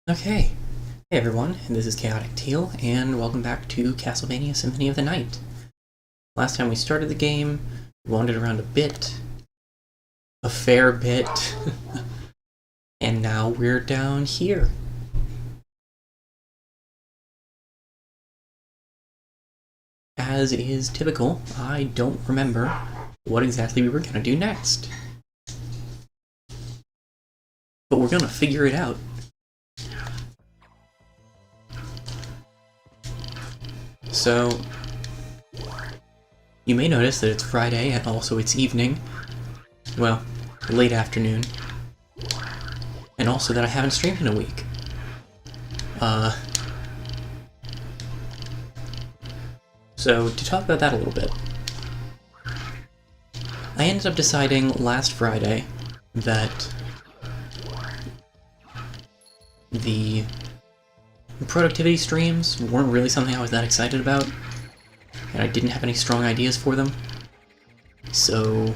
Okay, hey everyone, this is Chaotic Teal, and welcome back to Castlevania Symphony of the Night. Last time we started the game, we wandered around a fair bit, and now we're down here. As is typical, I don't remember what exactly we were gonna do next. But we're gonna figure it out. So, you may notice that it's Friday and also it's evening. Well, late afternoon. And also that I haven't streamed in a week. So, to talk about that a little bit. I ended up deciding last Friday that the productivity streams weren't really something I was that excited about, and I didn't have any strong ideas for them. So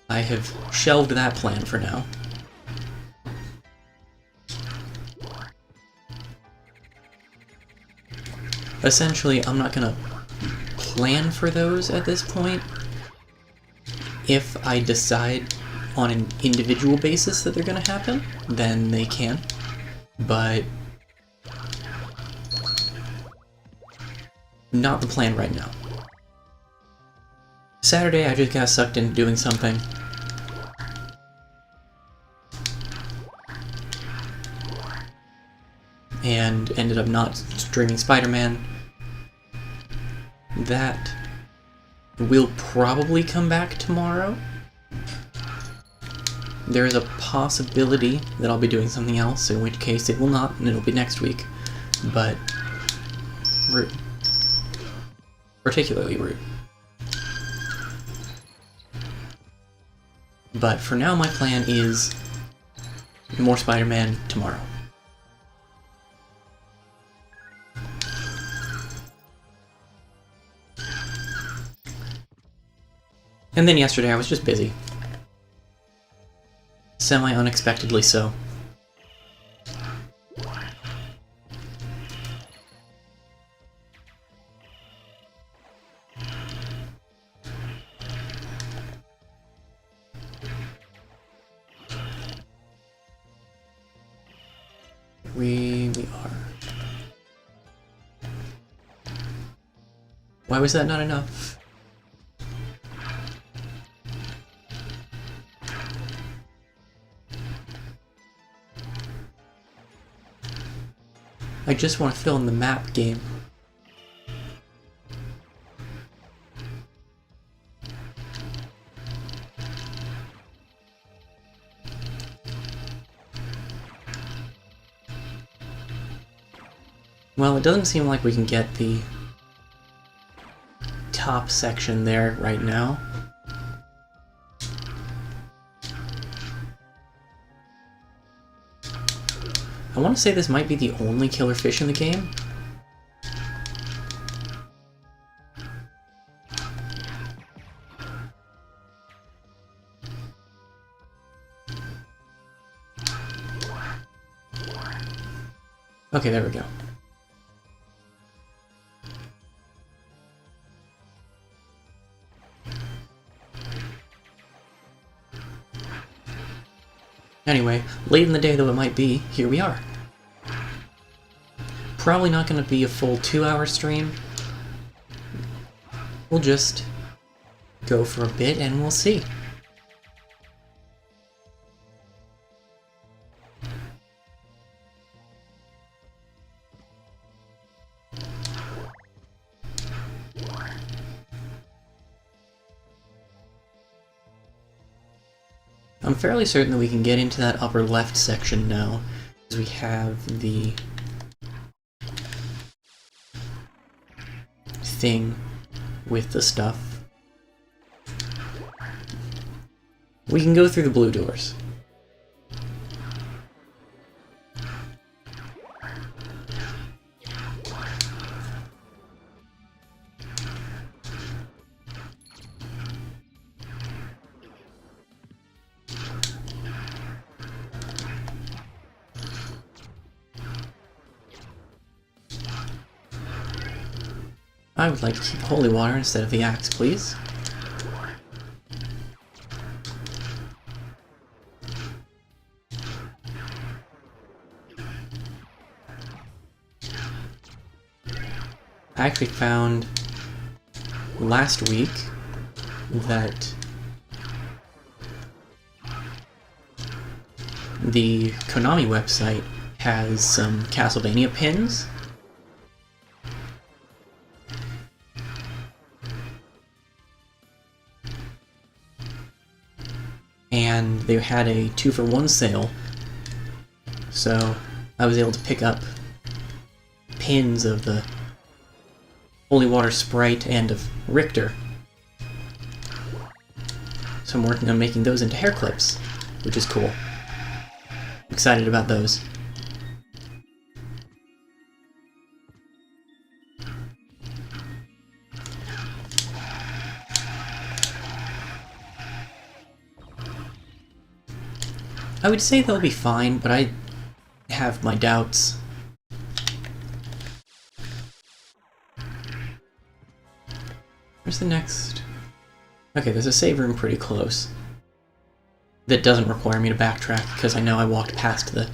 I have shelved that plan for now. Essentially, I'm not gonna plan for those at this point. If I decide on an individual basis that they're gonna happen, then they can. But not the plan right now. Saturday, I just got sucked into doing something. And ended up not streaming Spider-Man. That will probably come back tomorrow. There is a possibility that I'll be doing something else, in which case it will not, and it'll be next week. But rude. Particularly rude. But for now, my plan is more Spider-Man tomorrow. And then yesterday I was just busy. Semi-unexpectedly so. We are. Why was that not enough? I just want to fill in the map game. Well, it doesn't seem like we can get the top section there right now. I want to say this might be the only killer fish in the game. Okay, there we go. Anyway, late in the day though it might be, here we are. Probably not going to be a full 2-hour stream. We'll just go for a bit and we'll see. I'm fairly certain that we can get into that upper left section now, because we have the thing with the stuff. We can go through the blue doors. I would like to keep holy water instead of the axe, please. I actually found last week that the Konami website has some Castlevania pins. And they had a 2-for-1 sale, so I was able to pick up pins of the Holy Water Sprite and of Richter. So I'm working on making those into hair clips, which is cool. Excited about those. I would say they'll be fine, but I have my doubts. Where's the next? Okay, there's a save room pretty close. That doesn't require me to backtrack, because I know I walked past the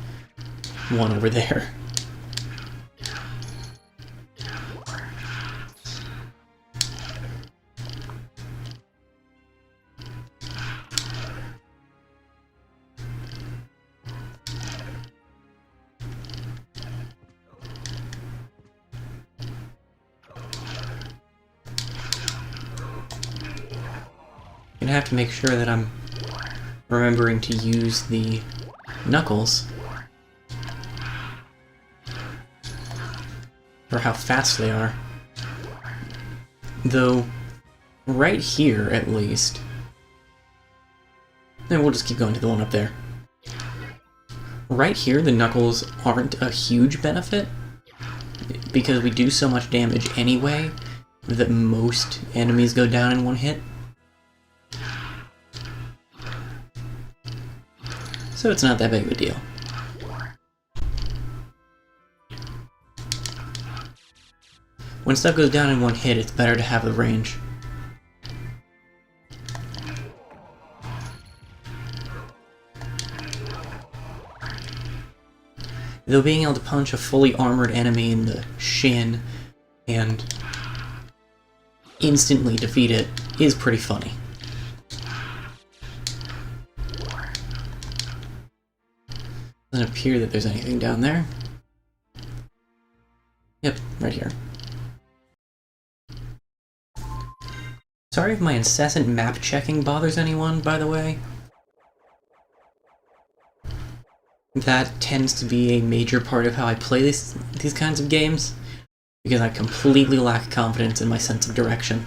one over there. I have to make sure that I'm remembering to use the knuckles for how fast they are. Though, right here at least, and we'll just keep going to the one up there. Right here, the knuckles aren't a huge benefit, because we do so much damage anyway that most enemies go down in one hit. So it's not that big of a deal. When stuff goes down in one hit, it's better to have the range. Though being able to punch a fully armored enemy in the shin and instantly defeat it is pretty funny. Doesn't appear that there's anything down there. Yep, right here. Sorry if my incessant map checking bothers anyone, by the way. That tends to be a major part of how I play these kinds of games, because I completely lack confidence in my sense of direction.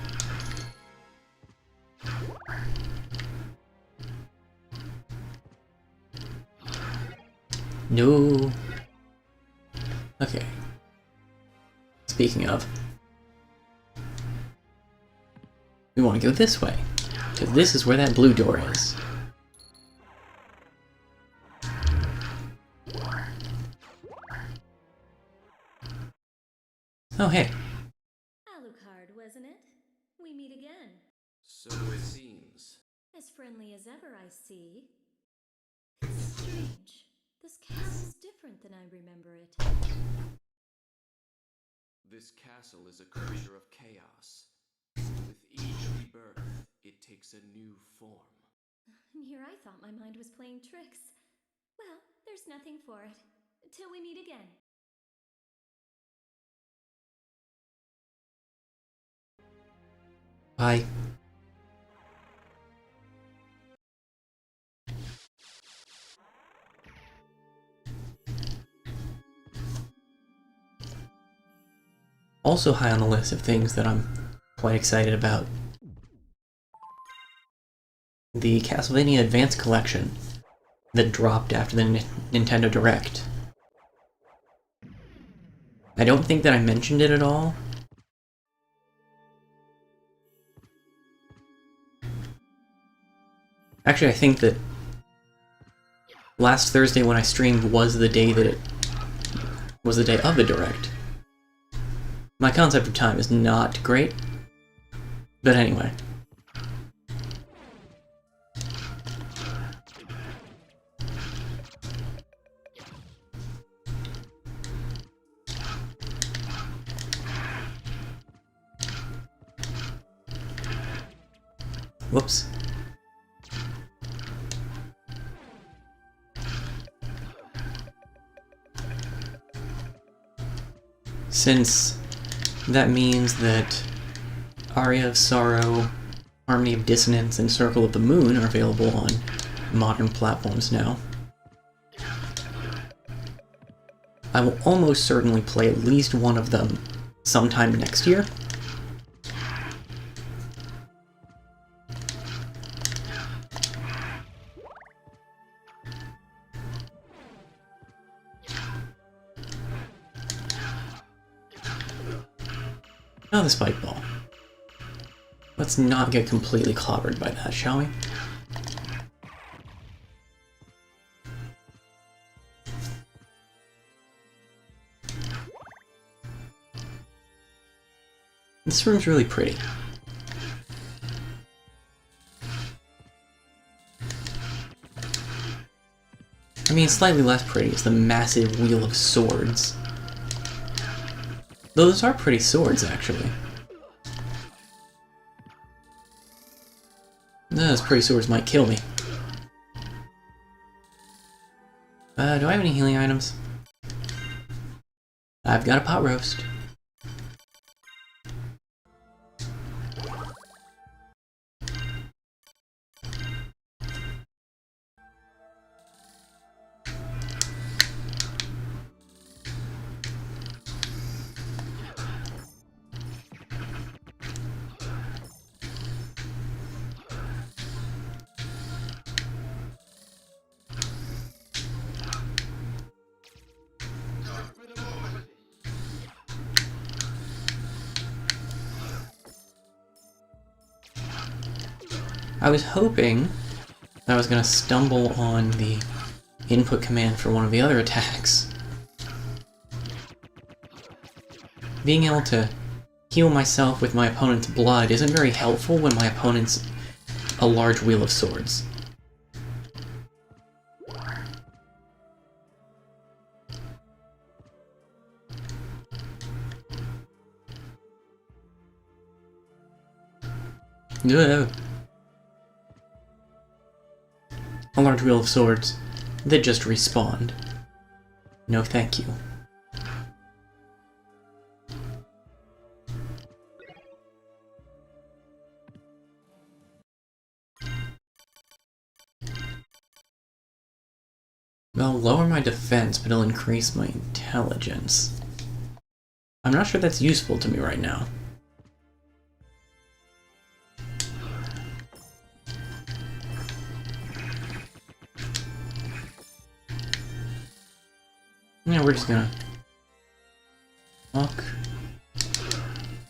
No. Okay. Speaking of, we want to go this way, because this is where that blue door is. Oh, hey. Alucard, wasn't it? We meet again. So it seems. As friendly as ever, I see. It's strange. This castle's different than I remember it. This castle is a creature of chaos. With each rebirth, it takes a new form. And here I thought my mind was playing tricks. Well, there's nothing for it. Till we meet again. Bye. Also high on the list of things that I'm quite excited about. The Castlevania Advance Collection that dropped after the Nintendo Direct. I don't think that I mentioned it at all. Actually, I think that last Thursday when I streamed was the day that it was the day of the Direct. My concept of time is not great, but anyway. Whoops. Since that means that Aria of Sorrow, Harmony of Dissonance, and Circle of the Moon are available on modern platforms now, I will almost certainly play at least one of them sometime next year. Now the spike ball. Let's not get completely clobbered by that, shall we? This room's really pretty. I mean, slightly less pretty is the massive Wheel of Swords. Those are pretty swords, actually. Those pretty swords might kill me. Do I have any healing items? I've got a pot roast. I was hoping I was going to stumble on the input command for one of the other attacks. Being able to heal myself with my opponent's blood isn't very helpful when my opponent's a large Wheel of Swords. Ugh. A large Wheel of Swords that just respawned. No thank you. I'll lower my defense, but it'll increase my intelligence. I'm not sure that's useful to me right now. Yeah, we're just gonna walk.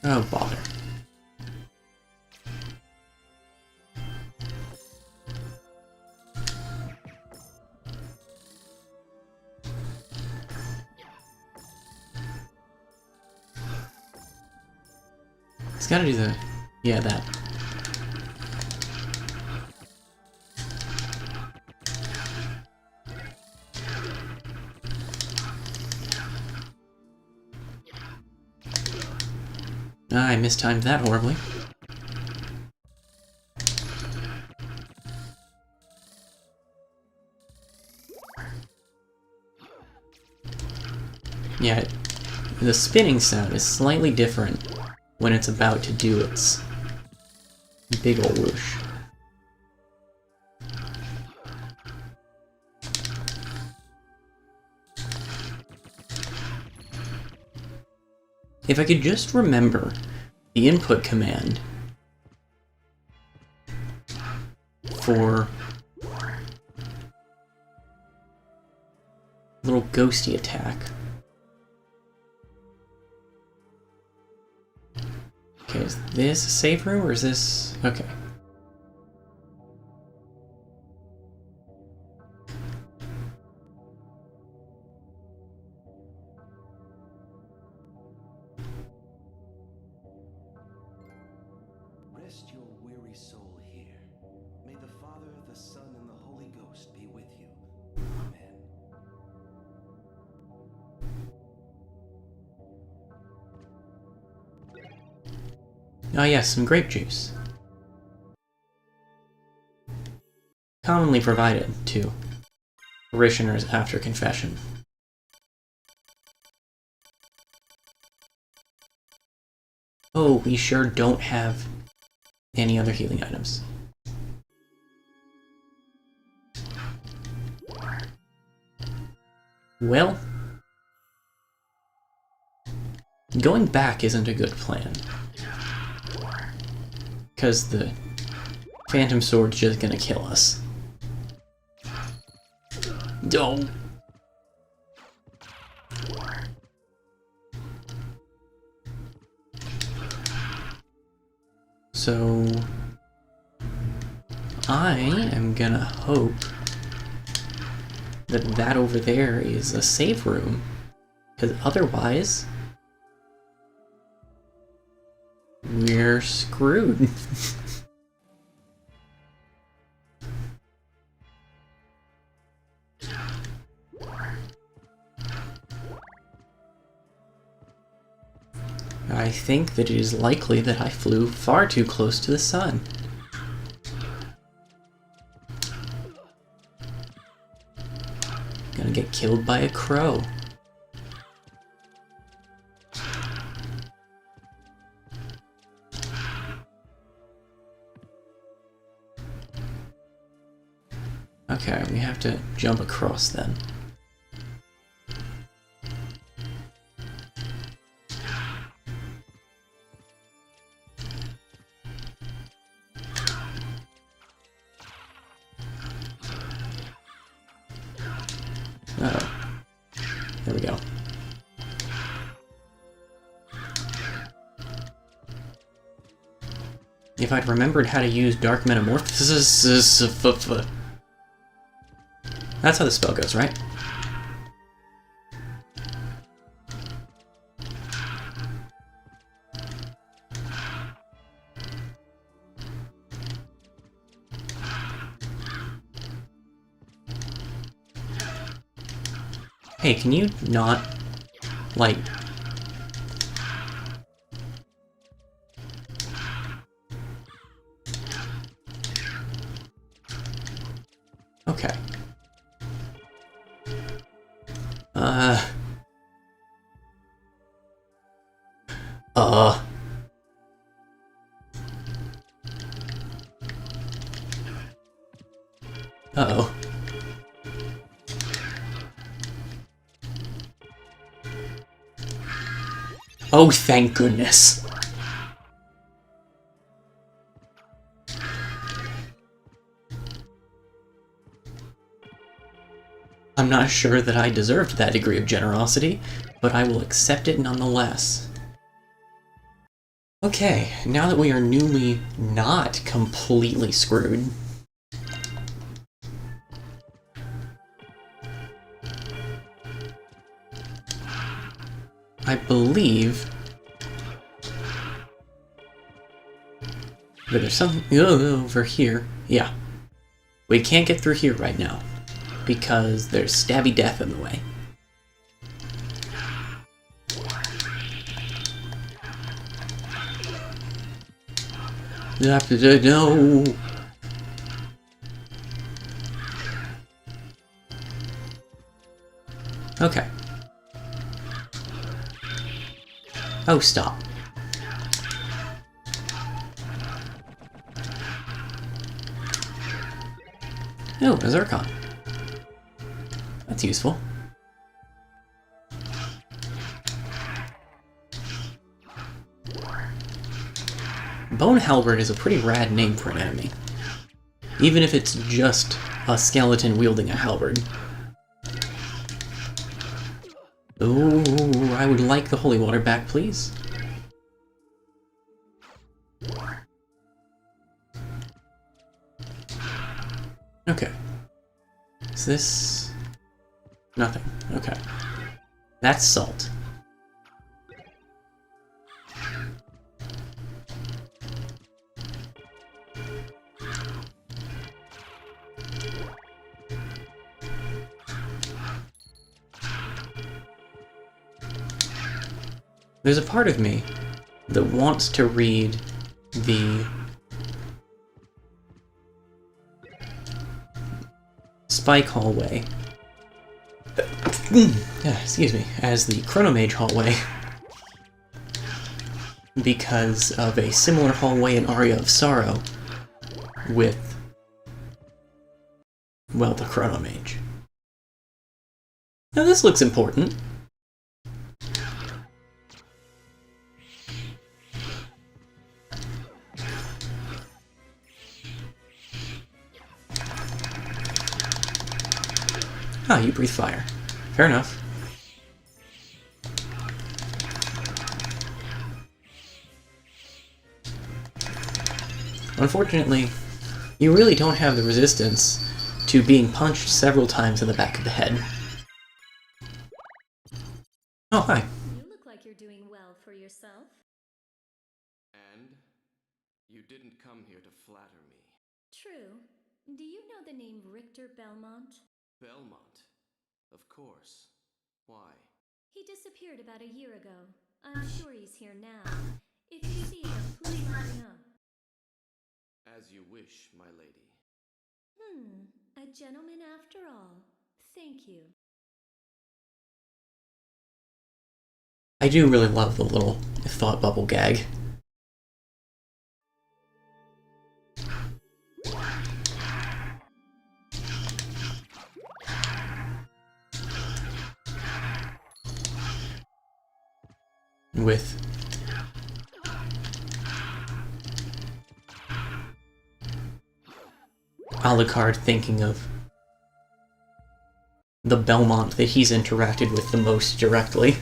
Oh, bother. It's gotta do the... yeah, that. I mistimed that horribly. Yeah, the spinning sound is slightly different when it's about to do its big ol' whoosh. If I could just remember the input command for little ghosty attack. Okay, is this a save room or is this... okay. rest your weary soul here. May the Father, the Son, and the Holy Ghost be with you. Amen. Ah yes, some grape juice. Commonly provided to parishioners after confession. Oh, we sure don't have any other healing items. Well, going back isn't a good plan. Because the Phantom Sword's just gonna kill us. Don't. So I am gonna hope that that over there is a save room, because otherwise we're screwed. I think that it is likely that I flew far too close to the sun. Gonna get killed by a crow. Okay, we have to jump across then. Uh-oh. There we go. If I'd remembered how to use Dark Metamorphosis... That's how the spell goes, right? Hey, can you not, like... Okay. Uh-oh. Oh, thank goodness. I'm not sure that I deserved that degree of generosity, but I will accept it nonetheless. Okay, now that we are newly not completely screwed, I believe that there's something over here. Yeah. We can't get through here right now, because there's stabby death in the way. No! Okay. Oh, stop. Oh, a Zircon. That's useful. Bone Halberd is a pretty rad name for an enemy. Even if it's just a skeleton wielding a halberd. Ooh, I would like the holy water back, please. Okay. Is this... nothing. Okay. That's salt. There's a part of me that wants to read the Spike hallway, excuse me, as the Chronomage hallway, because of a similar hallway in Aria of Sorrow with, well, the Chronomage. Now this looks important. Ah, you breathe fire. Fair enough. Unfortunately, you really don't have the resistance to being punched several times in the back of the head. Oh, hi. You look like you're doing well for yourself. And you didn't come here to flatter me. True. Do you know the name Richter Belmont? Belmont? Of course. Why? He disappeared about a year ago. I'm sure he's here now. If you see him, please let me know. As you wish, my lady. A gentleman after all. Thank you. I do really love the little thought bubble gag. With Alucard thinking of the Belmont that he's interacted with the most directly.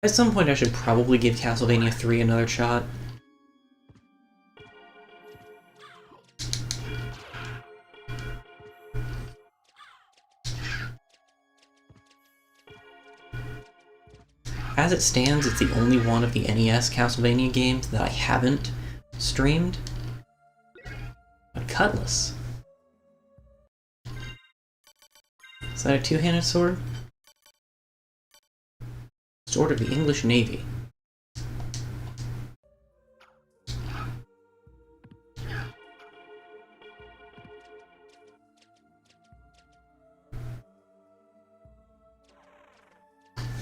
At some point I should probably give Castlevania 3 another shot. As it stands, it's the only one of the NES Castlevania games that I haven't streamed. But Cutlass. Is that a two-handed sword? Sword of the English Navy.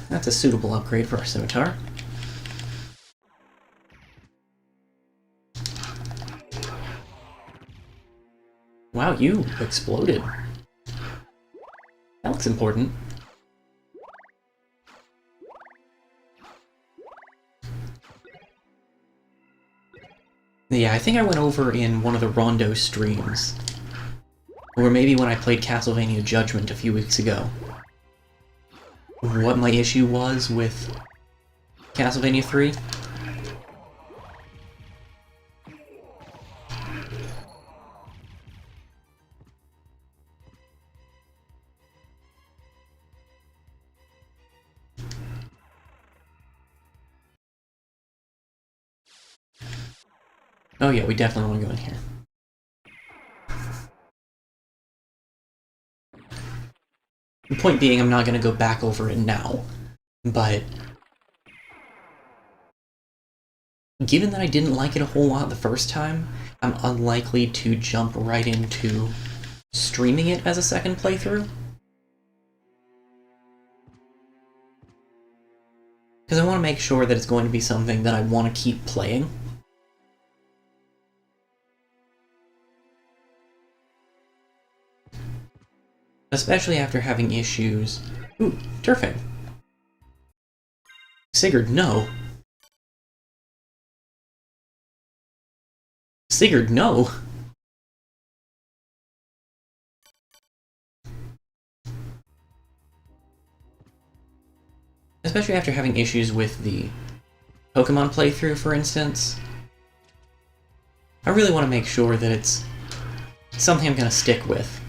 That's a suitable upgrade for our scimitar. Wow, you exploded. That looks important. Yeah, I think I went over in one of the Rondo streams, or maybe when I played Castlevania Judgment a few weeks ago, what my issue was with Castlevania 3. Oh yeah, we definitely want to go in here. The point being, I'm not going to go back over it now, but given that I didn't like it a whole lot the first time, I'm unlikely to jump right into streaming it as a second playthrough. Because I want to make sure that it's going to be something that I want to keep playing. Especially after having issues... Ooh, turfing. Sigurd, no. Sigurd, no. Especially after having issues with the Pokemon playthrough, for instance. I really want to make sure that it's something I'm going to stick with.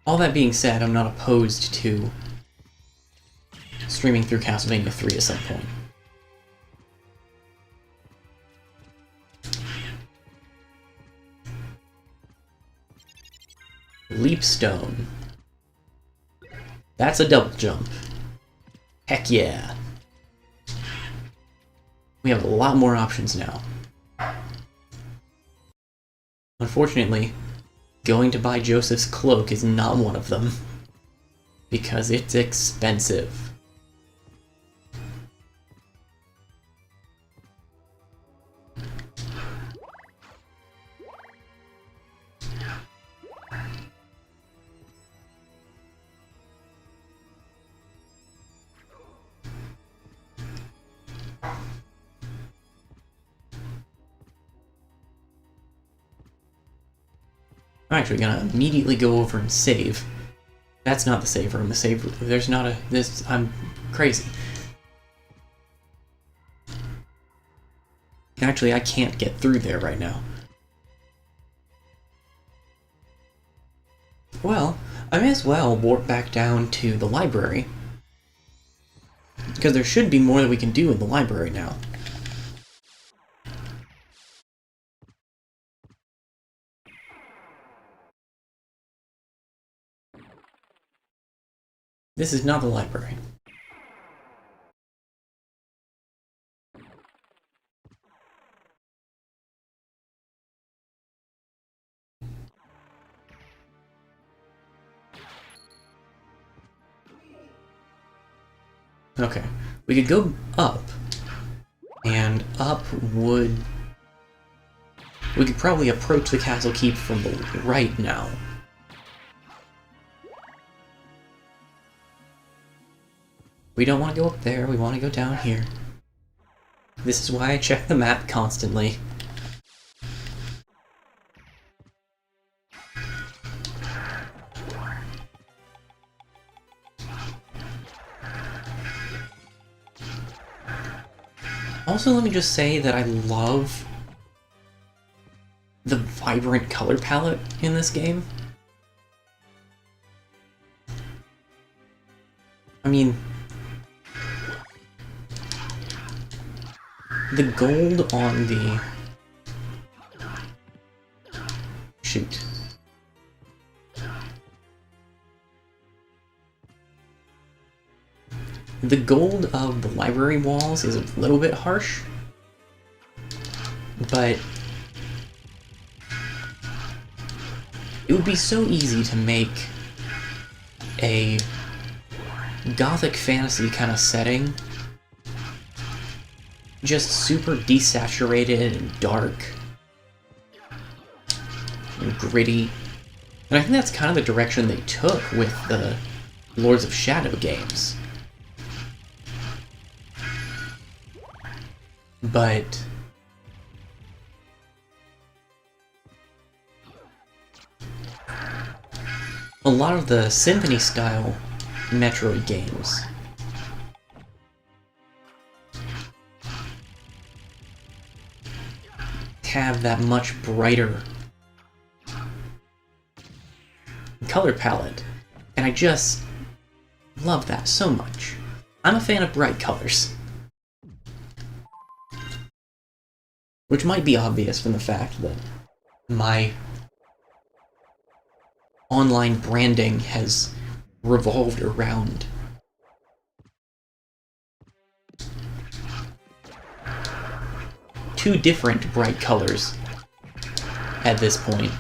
All that being said, I'm not opposed to streaming through Castlevania 3 at some point. Leap Stone. That's a double jump. Heck yeah. We have a lot more options now. Unfortunately, going to buy Joseph's cloak is not one of them, because it's expensive. I'm actually gonna immediately go over and save. That's not the save room. The save room. There's not a. This. I'm crazy. Actually, I can't get through there right now. Well, I may as well warp back down to the library. Because there should be more that we can do in the library now. This is not the library. Okay, we could go up, and up would... We could probably approach the castle keep from the right now. We don't want to go up there, we want to go down here. This is why I check the map constantly. Also, let me just say that I love the vibrant color palette in this game. I mean, the gold on the... Shoot. The gold of the library walls is a little bit harsh, but it would be so easy to make a gothic fantasy kind of setting just super desaturated and dark and gritty. And I think that's kind of the direction they took with the Lords of Shadow games. But a lot of the Symphony style Metroid games have that much brighter color palette, and I just love that so much. I'm a fan of bright colors. Which might be obvious from the fact that my online branding has revolved around two different bright colors at this point.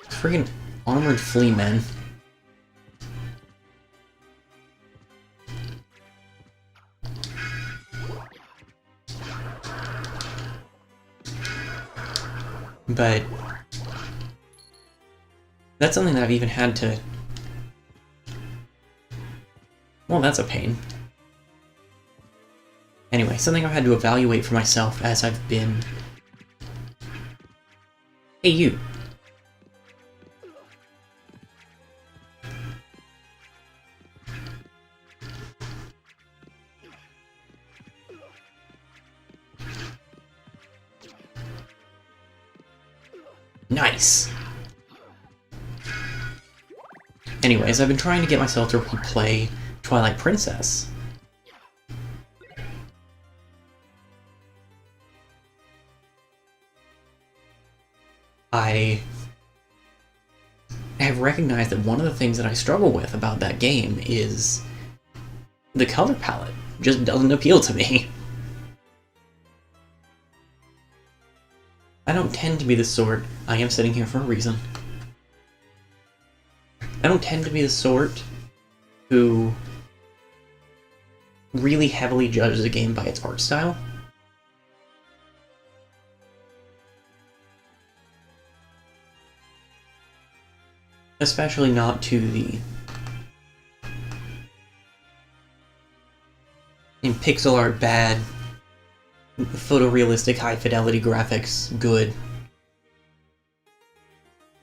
Friggin' armored flea men. But that's something that I've even had to... Well, that's a pain. Anyway, something I've had to evaluate for myself as I've been... Hey, you! Nice! Anyways, I've been trying to get myself to replay Twilight Princess. I have recognized that one of the things that I struggle with about that game is the color palette just doesn't appeal to me. I don't tend to be the sort... I am sitting here for a reason. I don't tend to be the sort who really heavily judges a game by its art style. Especially not to the... in pixel art bad, photorealistic high fidelity graphics good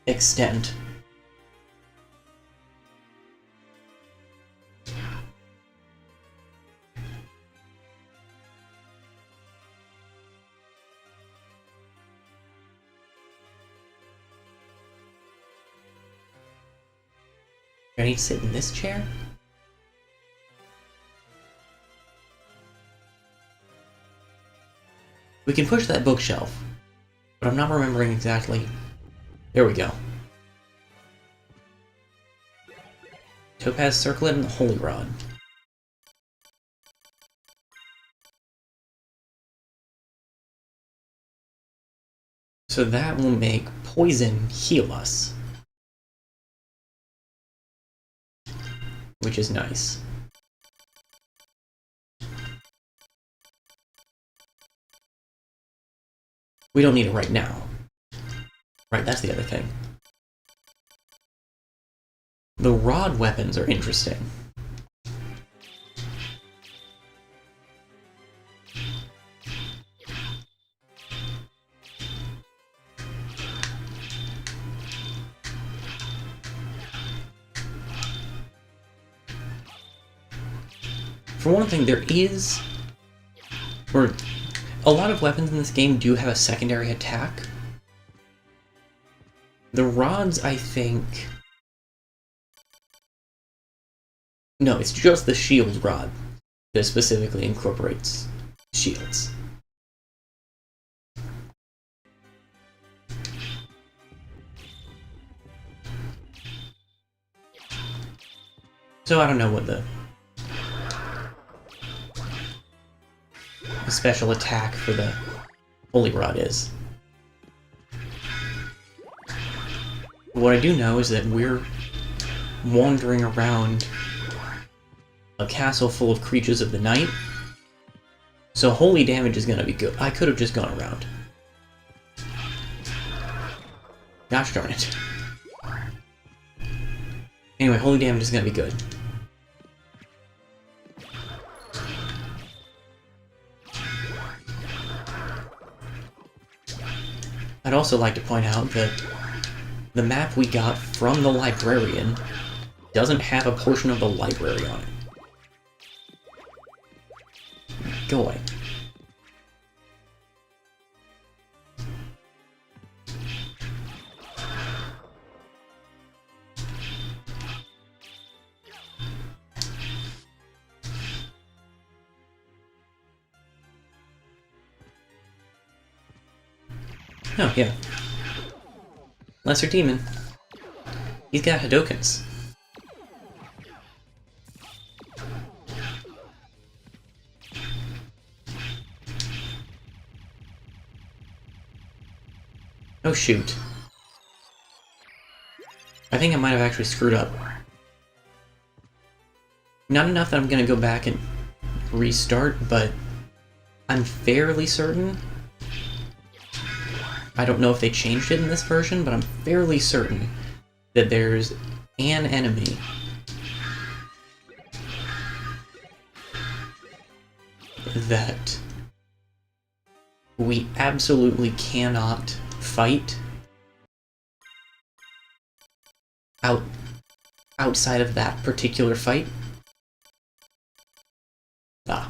extent. Do I need to sit in this chair? We can push that bookshelf, but I'm not remembering exactly. There we go. Topaz Circlet and the Holy Rod. So that will make poison heal us. Which is nice. We don't need it right now. Right, that's the other thing. The rod weapons are interesting. For one thing, there is... or a lot of weapons in this game do have a secondary attack. The rods, I think... no, it's just the shield rod that specifically incorporates shields. So I don't know what the special attack for the Holy Rod is. What I do know is that we're wandering around a castle full of creatures of the night, so holy damage is gonna be good. I could have just gone around. Gosh darn it. Anyway, holy damage is gonna be good. I'd also like to point out that the map we got from the librarian doesn't have a portion of the library on it. Go away. Oh, yeah. Lesser Demon. He's got Hadokens. Oh shoot. I think I might have actually screwed up. Not enough that I'm gonna go back and restart, but I'm fairly certain. I don't know if they changed it in this version, but I'm fairly certain that there's an enemy that we absolutely cannot fight outside of that particular fight. Ah.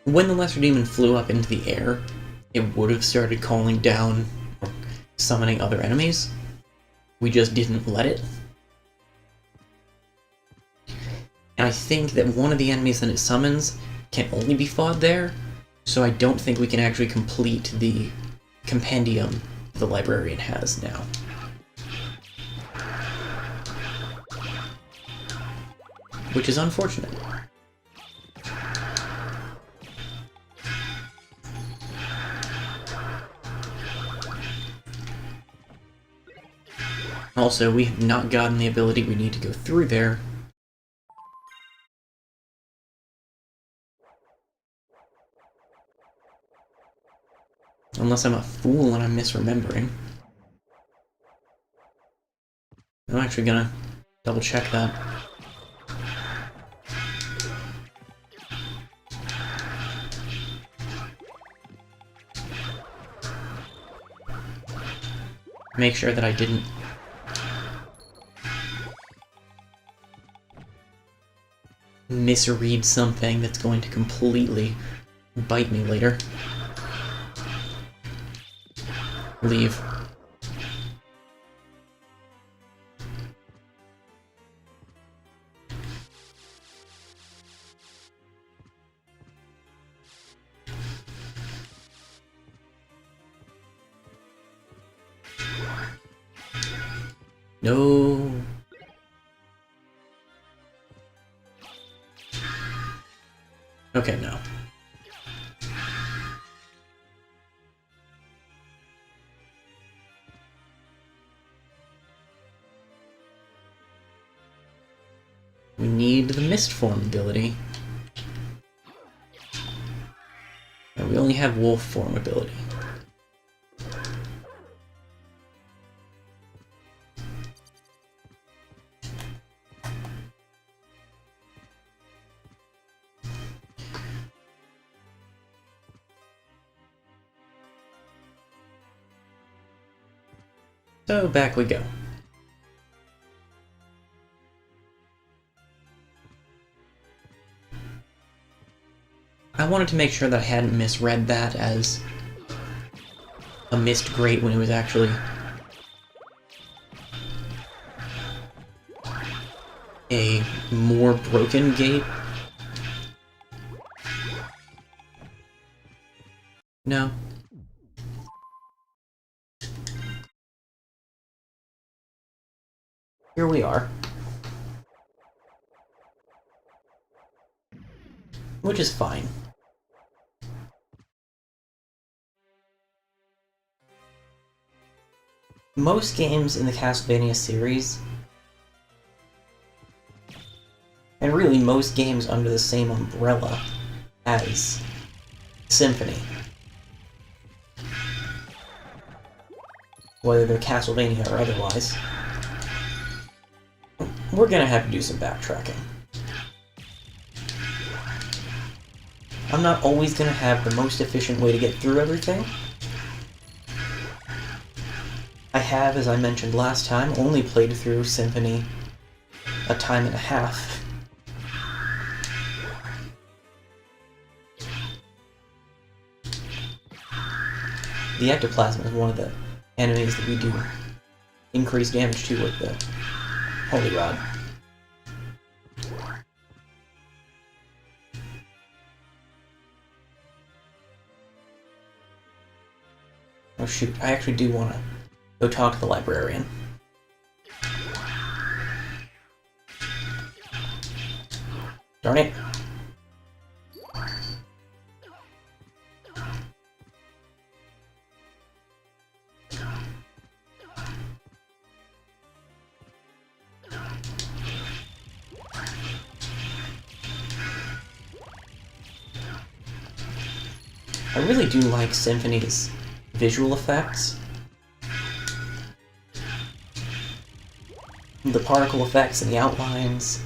when the Lesser Demon flew up into the air, it would have started calling down or summoning other enemies. We just didn't let it. And I think that one of the enemies that it summons can only be fought there, so I don't think we can actually complete the compendium the librarian has now. Which is unfortunate. Also, we have not gotten the ability we need to go through there. Unless I'm a fool and I'm misremembering. I'm actually gonna double check that. Make sure that I didn't misread something that's going to completely bite me later. Leave. No. Okay, no. We need the Mist Form ability. And we only have Wolf Form ability. So back we go. I wanted to make sure that I hadn't misread that as a mist grate when it was actually a more broken gate. No. Here we are. Which is fine. Most games in the Castlevania series, and really most games under the same umbrella as Symphony, whether they're Castlevania or otherwise, we're gonna have to do some backtracking. I'm not always gonna have the most efficient way to get through everything. I have, as I mentioned last time, only played through Symphony a time and a half. The Ectoplasm is one of the enemies that we do increase damage to with the Holy Rod. Oh shoot, I actually do want to go talk to the librarian. Darn it. I really do like Symphony's visual effects. The particle effects and the outlines.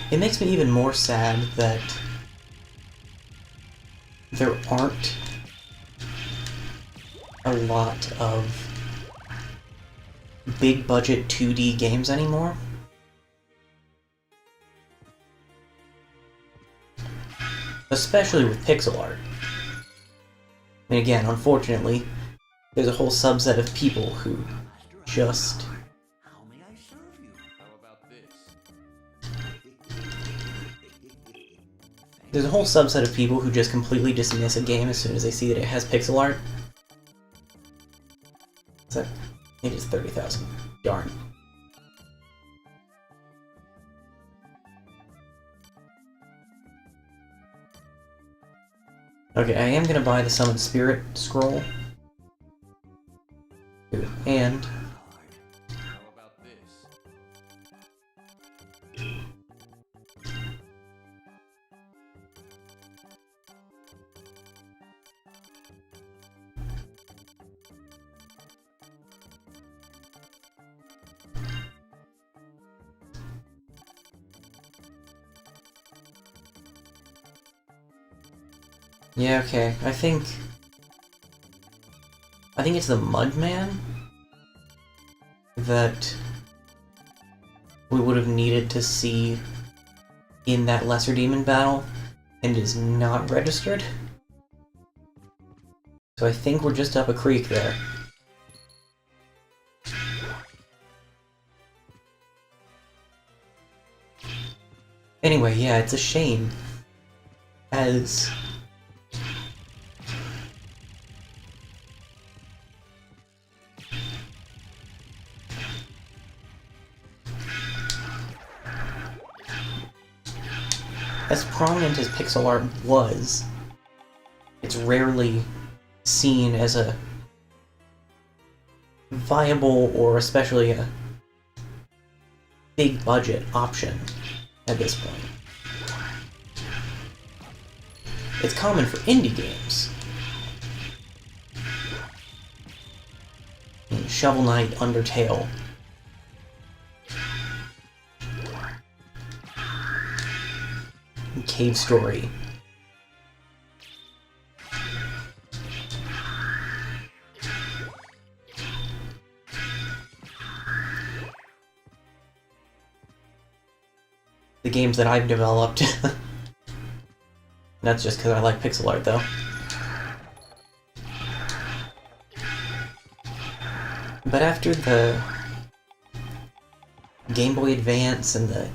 It makes me even more sad that there aren't a lot of big budget 2D games anymore. Especially with pixel art. And again, unfortunately, there's a whole subset of people who just... How may I serve you? How about this? There's a whole subset of people who just completely dismiss a game as soon as they see that it has pixel art. So, it is 30,000. Darn. Okay, I am gonna buy the Summon Spirit scroll. And How about this? yeah, okay. I think it's the Mudman that we would have needed to see in that Lesser Demon battle, and is not registered. So I think we're just up a creek there. Anyway, yeah, it's a shame. As prominent as pixel art was, it's rarely seen as a viable or especially a big budget option at this point. It's common for indie games. I mean, Shovel Knight, Undertale. Cave Story. The games that I've developed. That's just because I like pixel art, though. But after the Game Boy Advance and the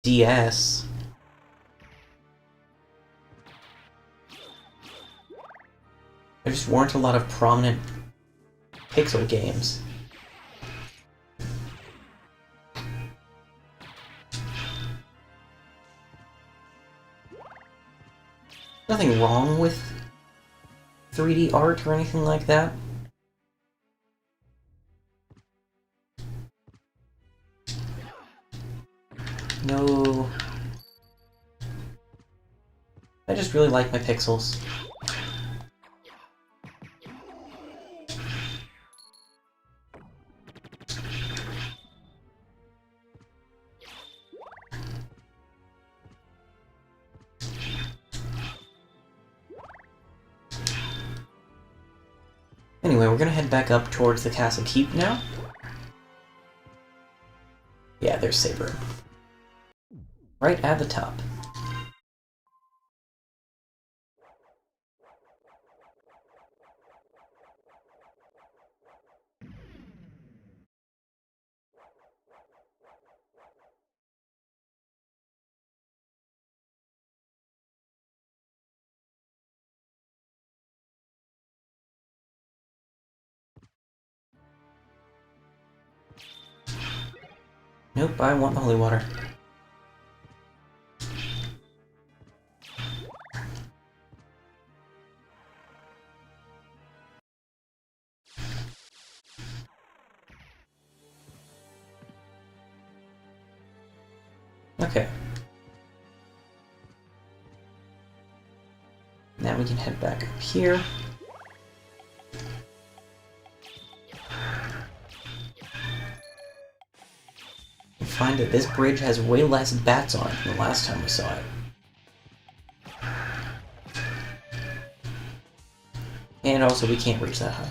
DS, there just weren't a lot of prominent pixel games. Nothing wrong with 3D art or anything like that. No. I just really like my pixels. Anyway, we're gonna head back up towards the castle keep now. Yeah, there's Saber. Right at the top. Nope, I want the holy water. Okay. Now we can head back up here. And find that this bridge has way less bats on it than the last time we saw it. And also, we can't reach that high.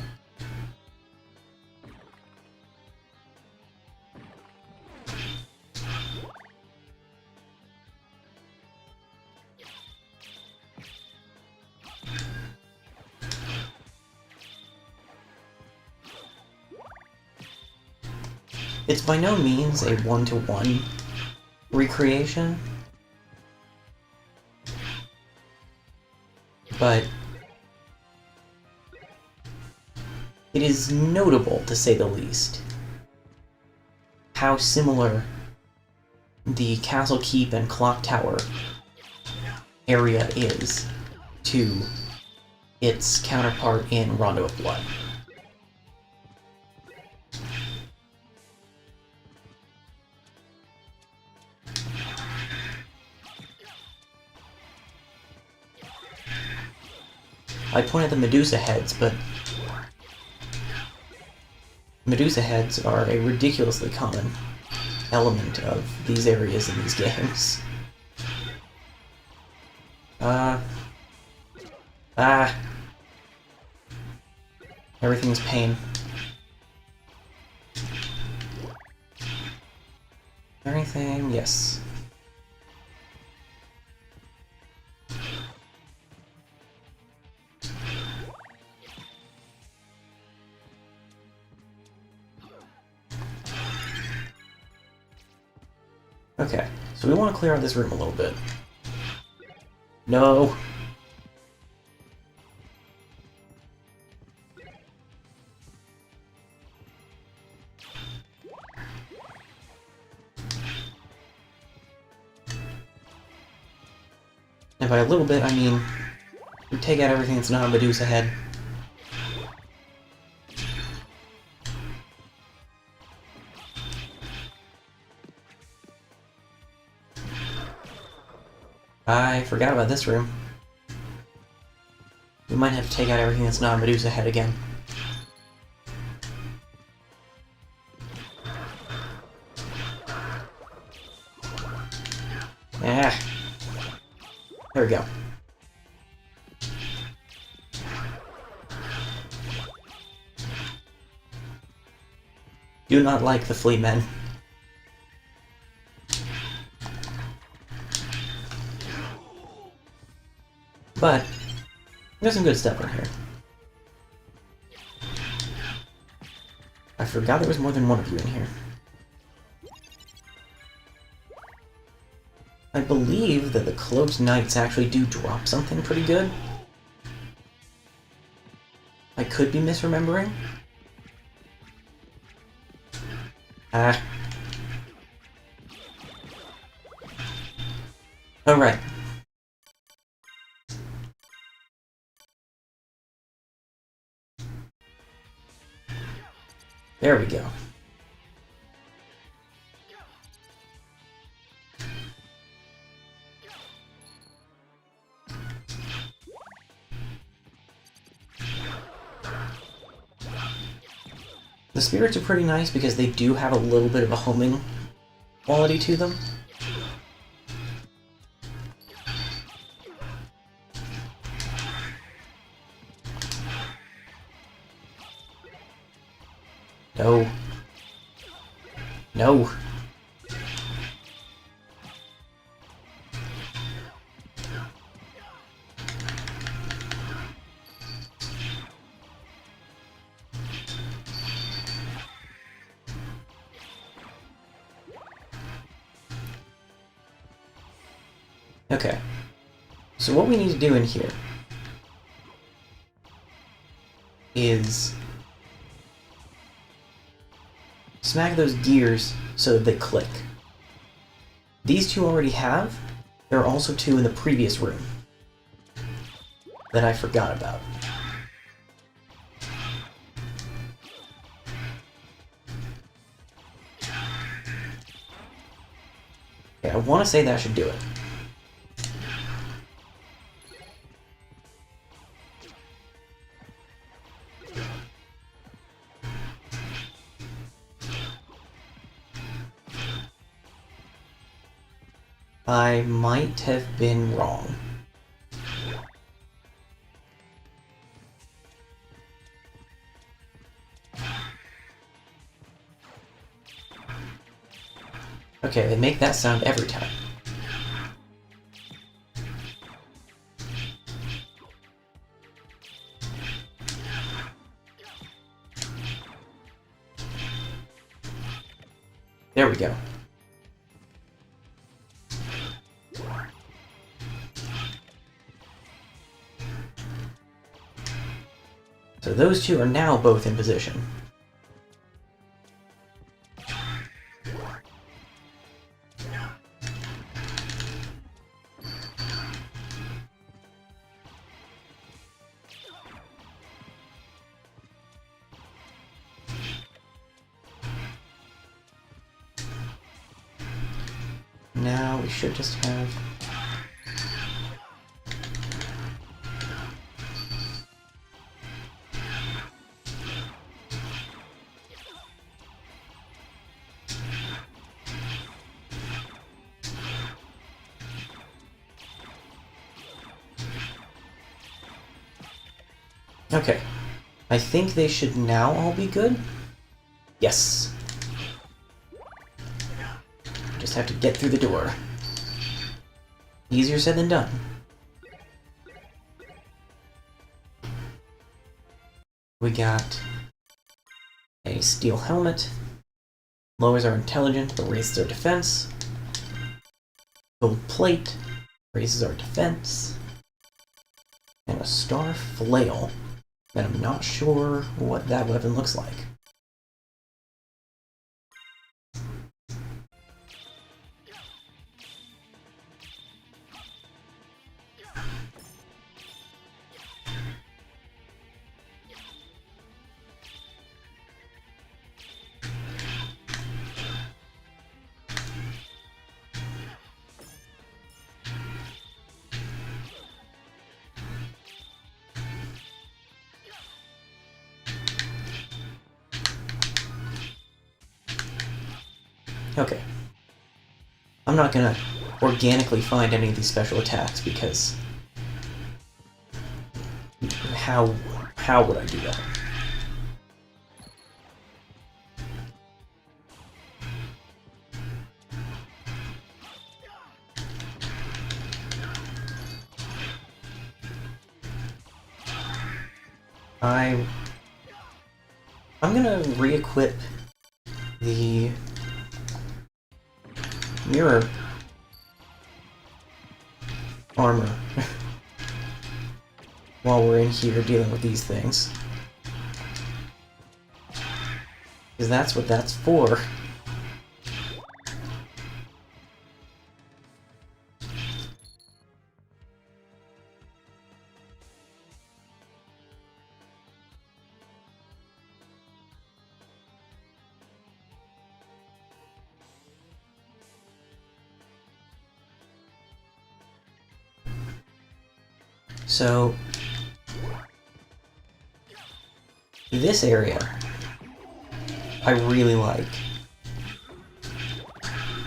It's by no means a one-to-one recreation, but it is notable, to say the least, how similar the Castle Keep and Clock Tower area is to its counterpart in Rondo of Blood. I pointed the Medusa heads, but Medusa heads are a ridiculously common element of these areas in these games. Everything's pain. Anything? Yes. Okay, so we want to clear out this room a little bit. No! And by a little bit, I mean, we take out everything that's not a Medusa head. I forgot about this room. We might have to take out everything that's not a Medusa head again. Ah. There we go. Do not like the flea men. But there's some good stuff in here. I forgot there was more than one of you in here. I believe that the Cloaked Knights actually do drop something pretty good. I could be misremembering. Ah. Oh, right. There we go. The spirits are pretty nice because they do have a little bit of a homing quality to them. No. No. Okay. So what we need to do in here is smack those gears so that they click. These two already have. There are also two in the previous room that I forgot about. Okay, I want to say that should do it. I might have been wrong. Okay, they make that sound every time. There we go. So those two are now both in position. Now we should just have... Okay. I think they should now all be good. Yes. Just have to get through the door. Easier said than done. We got a steel helmet. Lowers our intelligence but raises our defense. Gold plate raises our defense. And a star flail. And I'm not sure what that weapon looks like. Okay. I'm not gonna organically find any of these special attacks because... How would I do that? I'm gonna re-equip the mirror armor while we're in here dealing with these things. Because that's what that's for. So, this area I really like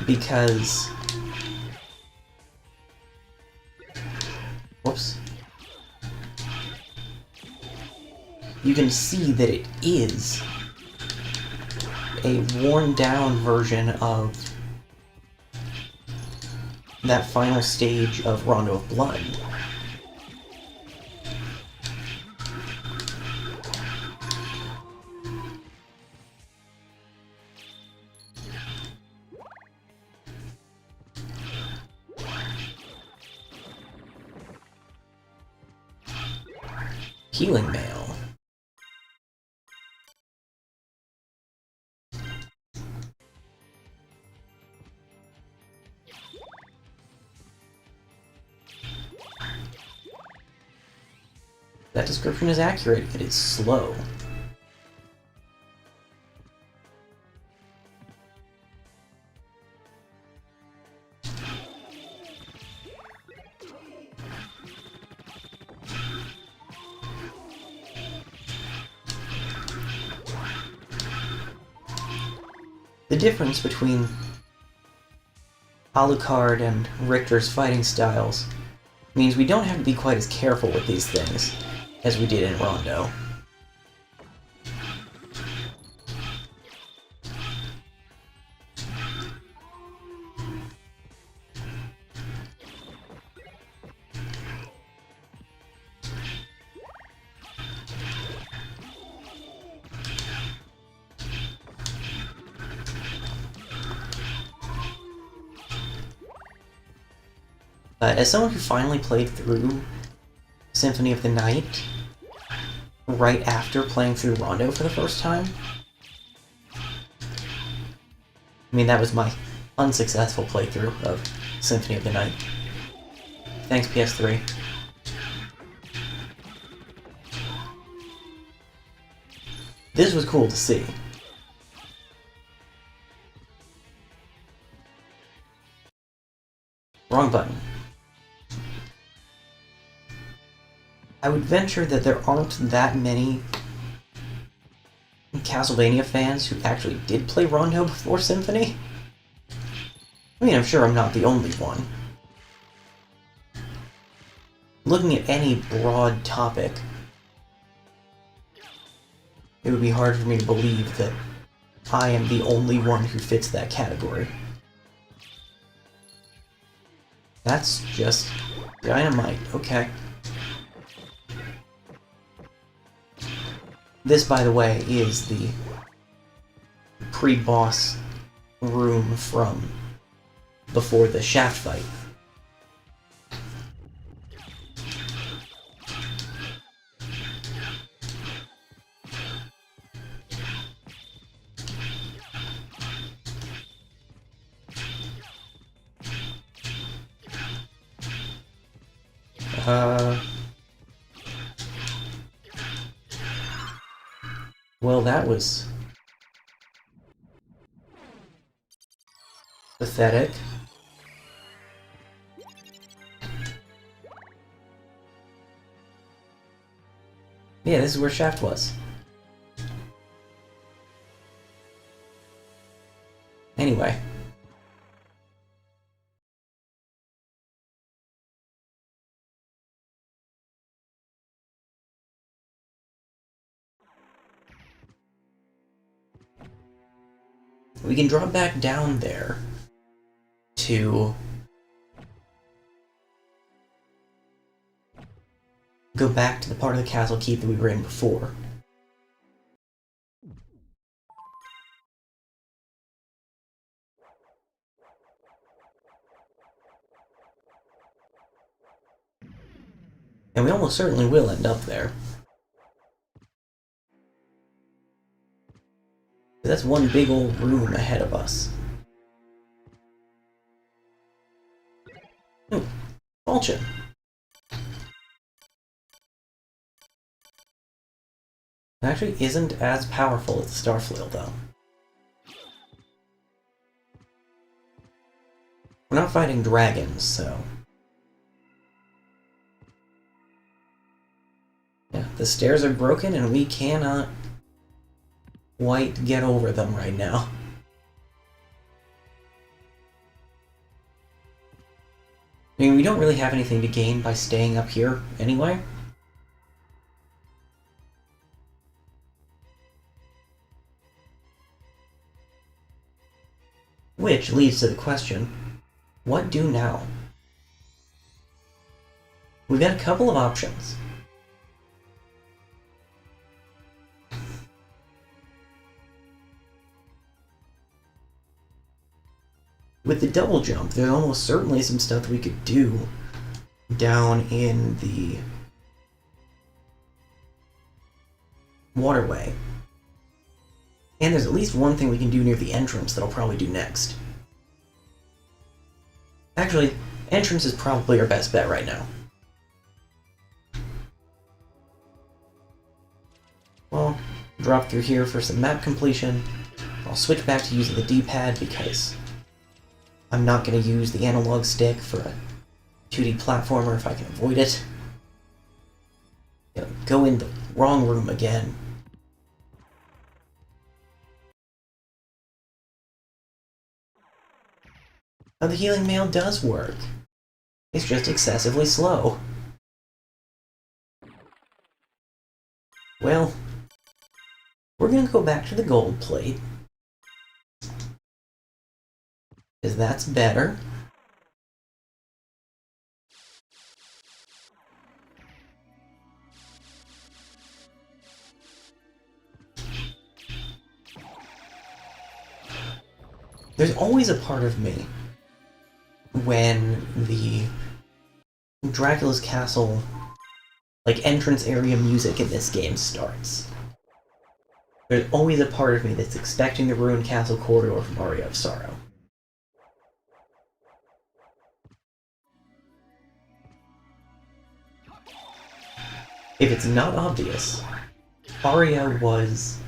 because, whoops, you can see that it is a worn down version of that final stage of Rondo of Blood. Healing mail. That description is accurate. It is slow. The difference between Alucard and Richter's fighting styles means we don't have to be quite as careful with these things as we did in Rondo. As someone who finally played through Symphony of the Night right after playing through Rondo for the first time, I mean, that was my unsuccessful playthrough of Symphony of the Night. Thanks, PS3. This was cool to see. Wrong button. I would venture that there aren't that many Castlevania fans who actually did play Rondo before Symphony. I mean, I'm sure I'm not the only one. Looking at any broad topic, it would be hard for me to believe that I am the only one who fits that category. That's just dynamite, okay. This, by the way, is the pre-boss room from before the shaft fight. Well, that was pathetic. Yeah, this is where Shaft was. Anyway. We can drop back down there to go back to the part of the castle keep that we were in before. And we almost certainly will end up there. That's one big old room ahead of us. Falchion. It actually isn't as powerful as the Starflail, though. We're not fighting dragons, so... yeah, the stairs are broken and we cannot quite get over them right now. I mean, we don't really have anything to gain by staying up here anyway. Which leads to the question, what do now? We've got a couple of options. With the double jump, there's almost certainly some stuff we could do down in the waterway. And there's at least one thing we can do near the entrance that I'll probably do next. Actually, entrance is probably our best bet right now. Well, drop through here for some map completion. I'll switch back to using the D-pad because I'm not going to use the analog stick for a 2D platformer if I can avoid it. Go in the wrong room again. Now the healing mail does work. It's just excessively slow. Well, we're going to go back to the gold plate. Because that's better. There's always a part of me when the Dracula's castle, like, entrance area music in this game starts. There's always a part of me that's expecting the ruined castle corridor from Aria of Sorrow. If it's not obvious, Aria was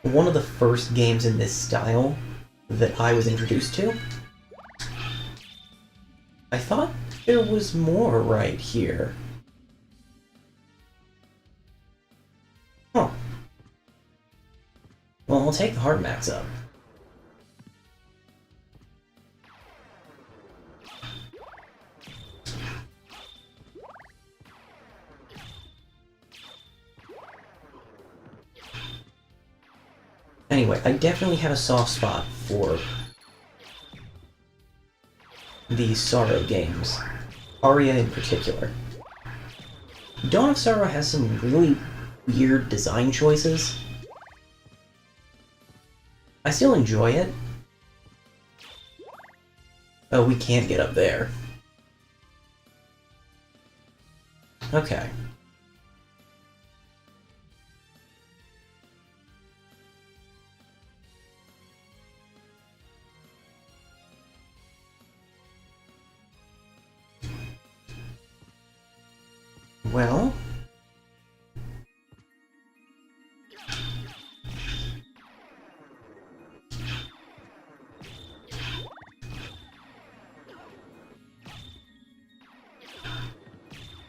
one of the first games in this style that I was introduced to. I thought there was more right here. Huh. Well, I'll take the hard max up. Anyway, I definitely have a soft spot for these Sorrow games. Aria in particular. Dawn of Sorrow has some really weird design choices. I still enjoy it. Oh, we can't get up there. Okay. Well...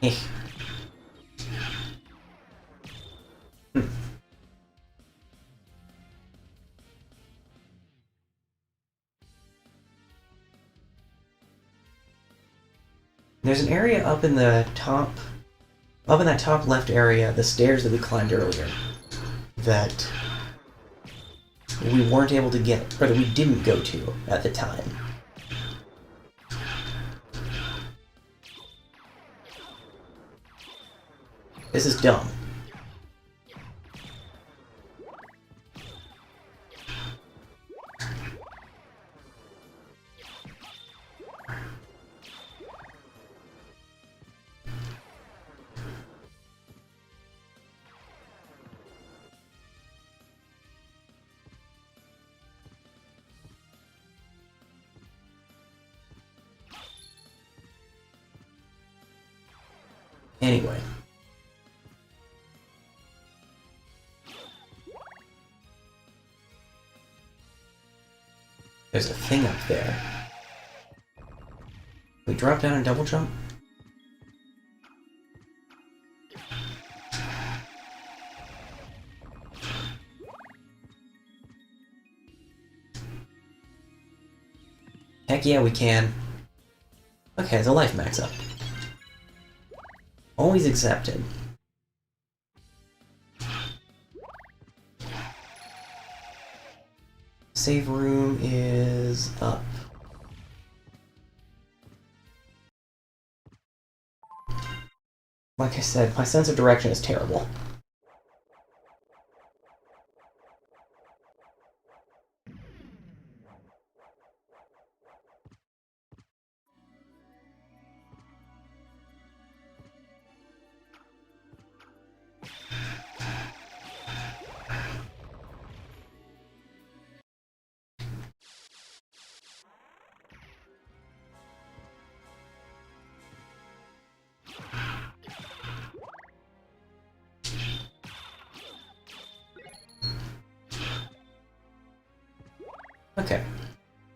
Eh. There's an area up in the top... Up in that top left area, the stairs that we climbed earlier, that we weren't able to get, or that we didn't go to at the time. This is dumb. Anyway. There's a thing up there. We drop down and double jump? Heck yeah, we can. Okay, the life max up. Always accepted. Save room is up. Like I said, my sense of direction is terrible. Okay,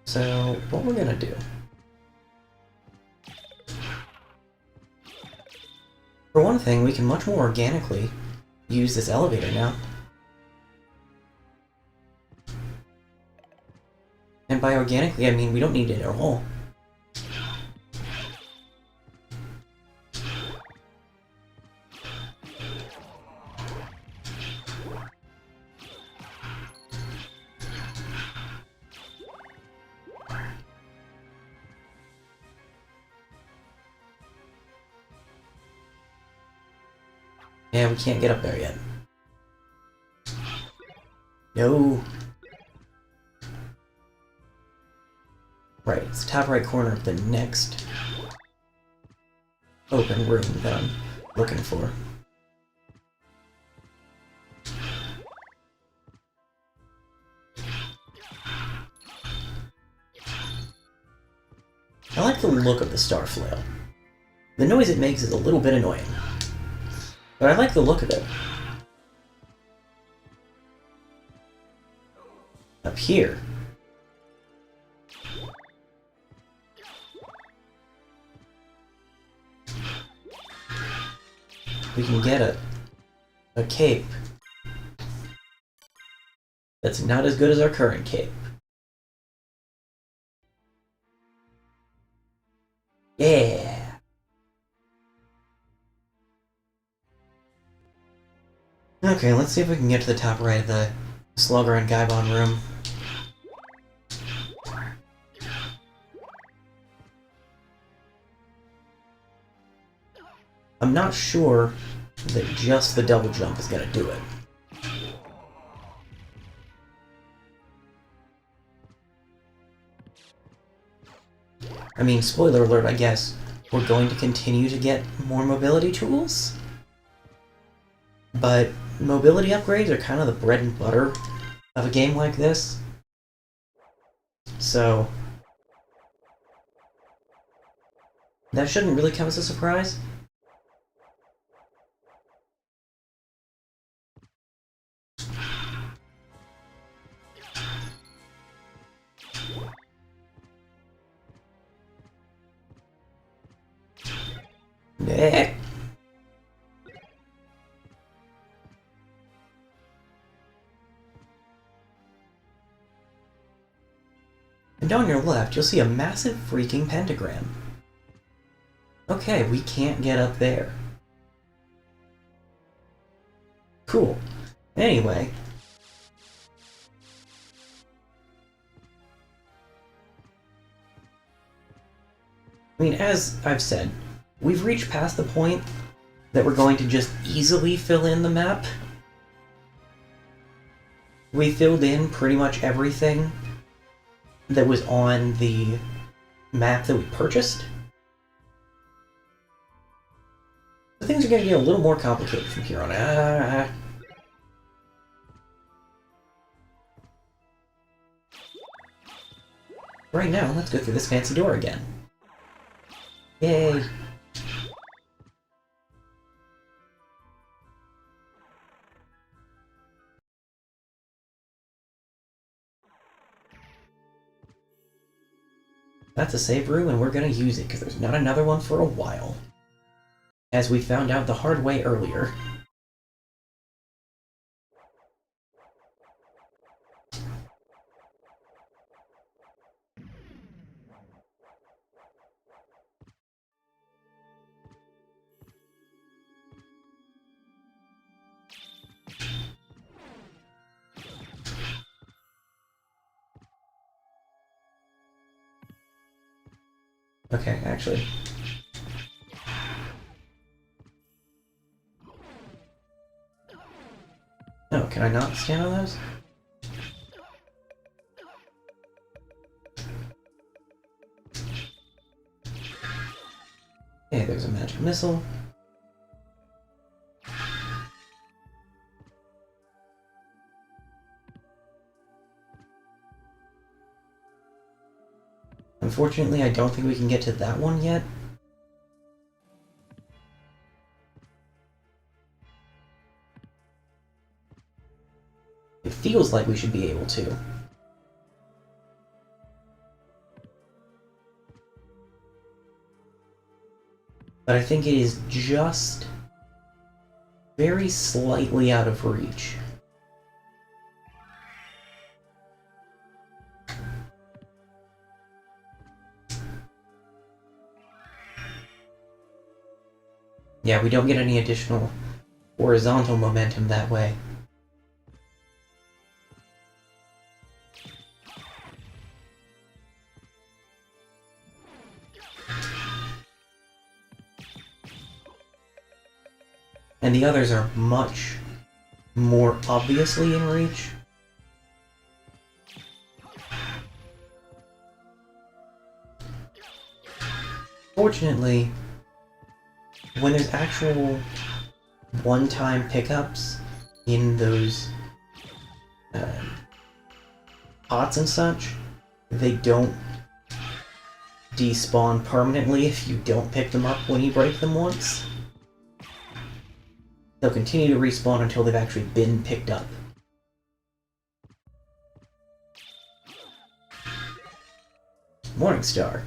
so what we're gonna do... For one thing, we can much more organically use this elevator now. And by organically, I mean we don't need it at all. Yeah, we can't get up there yet. No. Right, it's the top right corner of the next open room that I'm looking for. I like the look of the star flail. The noise it makes is a little bit annoying, but I like the look of it. Up here, we can get a cape that's not as good as our current cape. Yeah! Okay, let's see if we can get to the top right of the Slugger and Gaibon room. I'm not sure that just the double jump is gonna do it. I mean, spoiler alert, I guess, we're going to continue to get more mobility tools? But mobility upgrades are kind of the bread and butter of a game like this. So that shouldn't really come as a surprise. Nah. And on your left, you'll see a massive freaking pentagram. Okay, we can't get up there. Cool. Anyway. I mean, as I've said, we've reached past the point that we're going to just easily fill in the map. We filled in pretty much everything that was on the map that we purchased. But things are going to get a little more complicated from here on out. Right now, let's go through this fancy door again. Yay! That's a save room, and we're gonna use it, because there's not another one for a while. As we found out the hard way earlier. Okay, actually. No, can I not stand on those? Okay, there's a magic missile. Unfortunately, I don't think we can get to that one yet. It feels like we should be able to. But I think it is just very slightly out of reach. Yeah, we don't get any additional horizontal momentum that way. And the others are much more obviously in reach. Fortunately, when there's actual one-time pickups in those pots and such, they don't despawn permanently if you don't pick them up when you break them once. They'll continue to respawn until they've actually been picked up. Morningstar.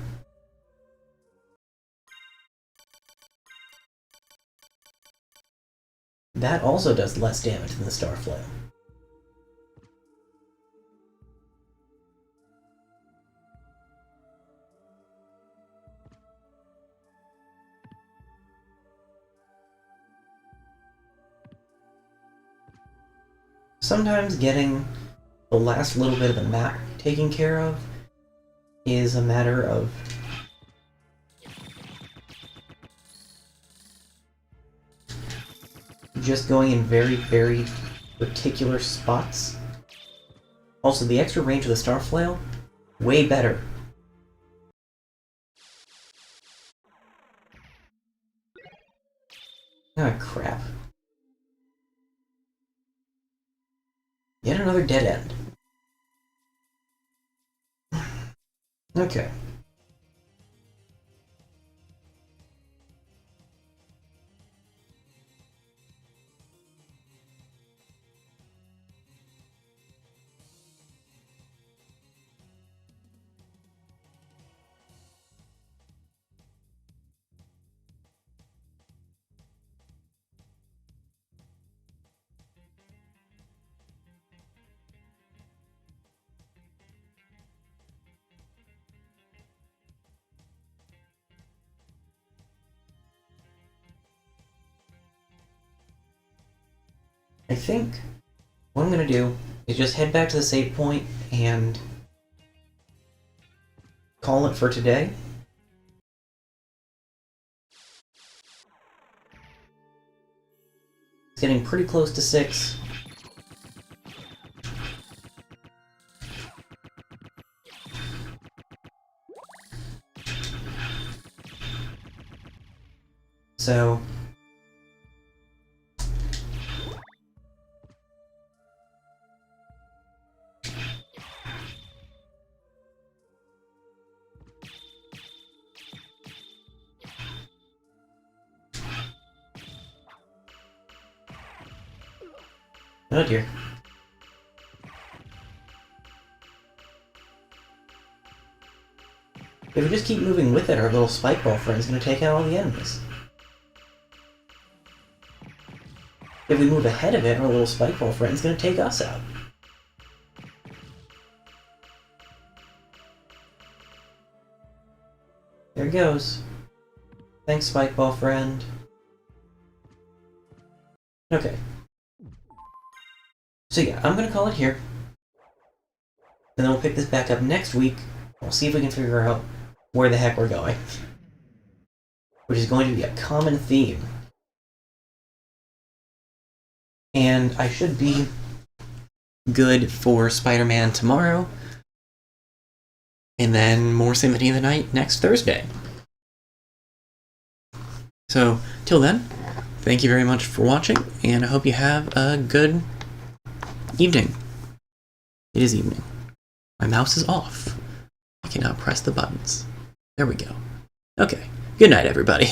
That also does less damage than the Starflame. Sometimes getting the last little bit of the map taken care of is a matter of just going in very, very particular spots. Also, the extra range of the Starflail, way better. Ah, crap. Yet another dead end. Okay. I think what I'm going to do is just head back to the save point and call it for today. It's getting pretty close to 6. So oh dear. If we just keep moving with it, our little spike ball friend's gonna take out all the enemies. If we move ahead of it, our little spike ball friend's gonna take us out. There it goes. Thanks, spike ball friend. Okay. So yeah, I'm gonna call it here. And then we'll pick this back up next week. We'll see if we can figure out where the heck we're going. Which is going to be a common theme. And I should be good for Spider-Man tomorrow. And then more Symphony of the Night next Thursday. So, till then, thank you very much for watching, and I hope you have a good evening. It is evening. My mouse is off. I cannot press the buttons. There we go. Okay. Good night, everybody.